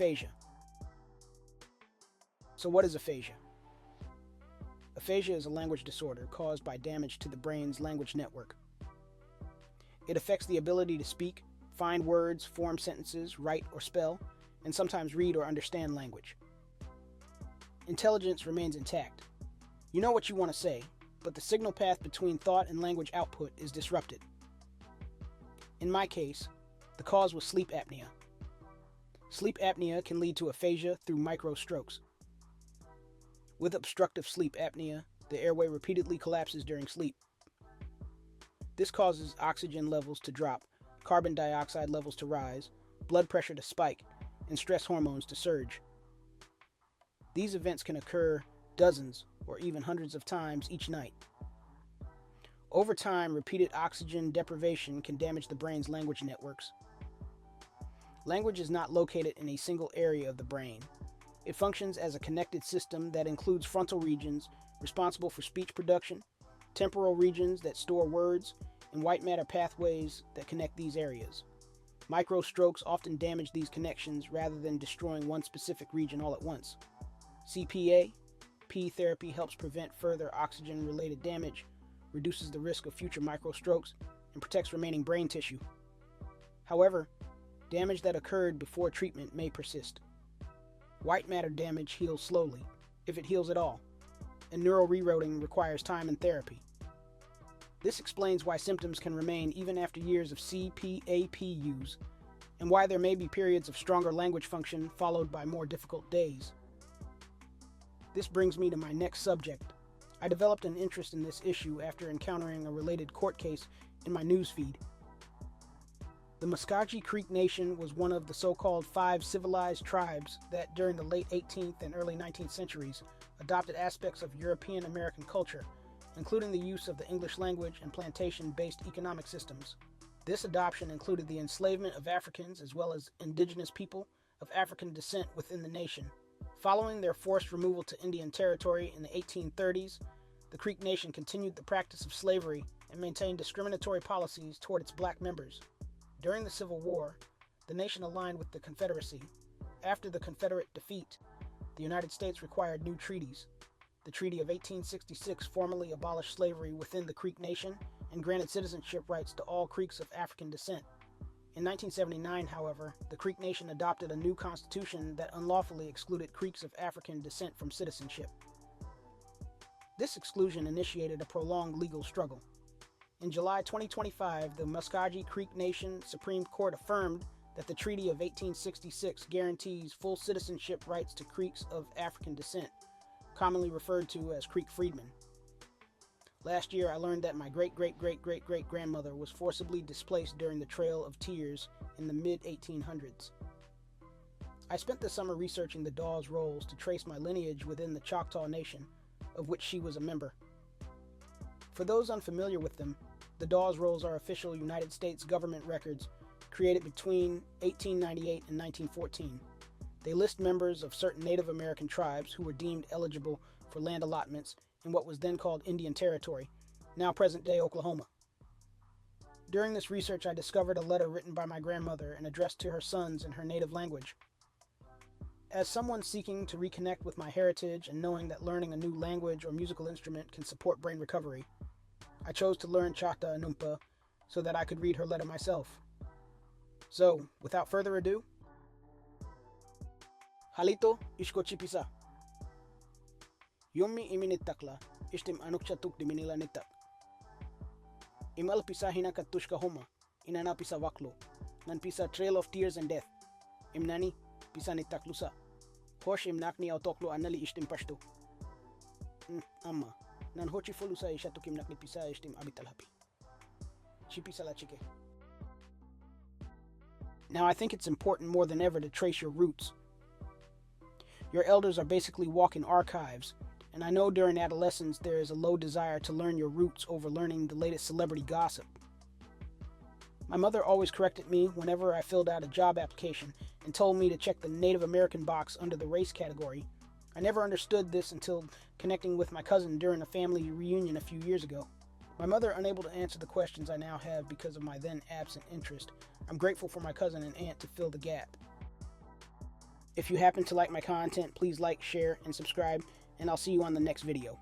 Aphasia. So what is aphasia? Aphasia is a language disorder caused by damage to the brain's language network. It affects the ability to speak, find words, form sentences, write or spell, and sometimes read or understand language. Intelligence remains intact. You know what you want to say, but the signal path between thought and language output is disrupted. In my case, the cause was sleep apnea. Sleep apnea can lead to aphasia through micro strokes. With obstructive sleep apnea, the airway repeatedly collapses during sleep. This causes oxygen levels to drop, carbon dioxide levels to rise, blood pressure to spike, and stress hormones to surge. These events can occur dozens or even hundreds of times each night. Over time, repeated oxygen deprivation can damage the brain's language networks. Language is not located in a single area of the brain. It functions as a connected system that includes frontal regions responsible for speech production, temporal regions that store words, and white matter pathways that connect these areas. Micro strokes often damage these connections rather than destroying one specific region all at once. CPA, P therapy helps prevent further oxygen-related damage, reduces the risk of future microstrokes, and protects remaining brain tissue. However, damage that occurred before treatment may persist. White matter damage heals slowly, if it heals at all, and neural rerouting requires time and therapy. This explains why symptoms can remain even after years of CPAP use, and why there may be periods of stronger language function followed by more difficult days. This brings me to my next subject. I developed an interest in this issue after encountering a related court case in my newsfeed. The Muscogee Creek Nation was one of the so-called 5 civilized tribes that during the late 18th and early 19th centuries adopted aspects of European American culture, including the use of the English language and plantation-based economic systems. This adoption included the enslavement of Africans as well as indigenous people of African descent within the nation. Following their forced removal to Indian Territory in the 1830s, the Creek Nation continued the practice of slavery and maintained discriminatory policies toward its black members. During the Civil War, the nation aligned with the Confederacy. After the Confederate defeat, the United States required new treaties. The Treaty of 1866 formally abolished slavery within the Creek Nation and granted citizenship rights to all Creeks of African descent. In 1979, however, the Creek Nation adopted a new constitution that unlawfully excluded Creeks of African descent from citizenship. This exclusion initiated a prolonged legal struggle. In July 2025, the Muscogee Creek Nation Supreme Court affirmed that the Treaty of 1866 guarantees full citizenship rights to Creeks of African descent, commonly referred to as Creek freedmen. Last year, I learned that my great-great-great-great-great-grandmother was forcibly displaced during the Trail of Tears in the mid-1800s. I spent the summer researching the Dawes Rolls to trace my lineage within the Choctaw Nation, of which she was a member. For those unfamiliar with them, the Dawes Rolls are official United States government records created between 1898 and 1914. They list members of certain Native American tribes who were deemed eligible for land allotments in what was then called Indian Territory, now present-day Oklahoma. During this research, I discovered a letter written by my grandmother and addressed to her sons in her native language. As someone seeking to reconnect with my heritage and knowing that learning a new language or musical instrument can support brain recovery, I chose to learn Chata and Oompa so that I could read her letter myself. So, without further ado, Halito ishko chipisa. Yomi iminitakla ishtim anukchatuk diminila nitak. Imal pisa hinaka tushka homa, inana pisa waklo, nan pisa trail of tears and death. Imnani pisa nitaklusa. Hosh imnakni autoklo anali ishtim pashto. Amma, nan hochi folusa ishatukim nakni pisa ishtim abitalhapi. Chipisala chike. Now I think it's important more than ever to trace your roots. Your elders are basically walking archives, and I know during adolescence there is a low desire to learn your roots over learning the latest celebrity gossip. My mother always corrected me whenever I filled out a job application and told me to check the Native American box under the race category. I never understood this until connecting with my cousin during a family reunion a few years ago. My mother unable to answer the questions I now have because of my then absent interest. I'm grateful for my cousin and aunt to fill the gap. If you happen to like my content, please like, share, and subscribe, and I'll see you on the next video.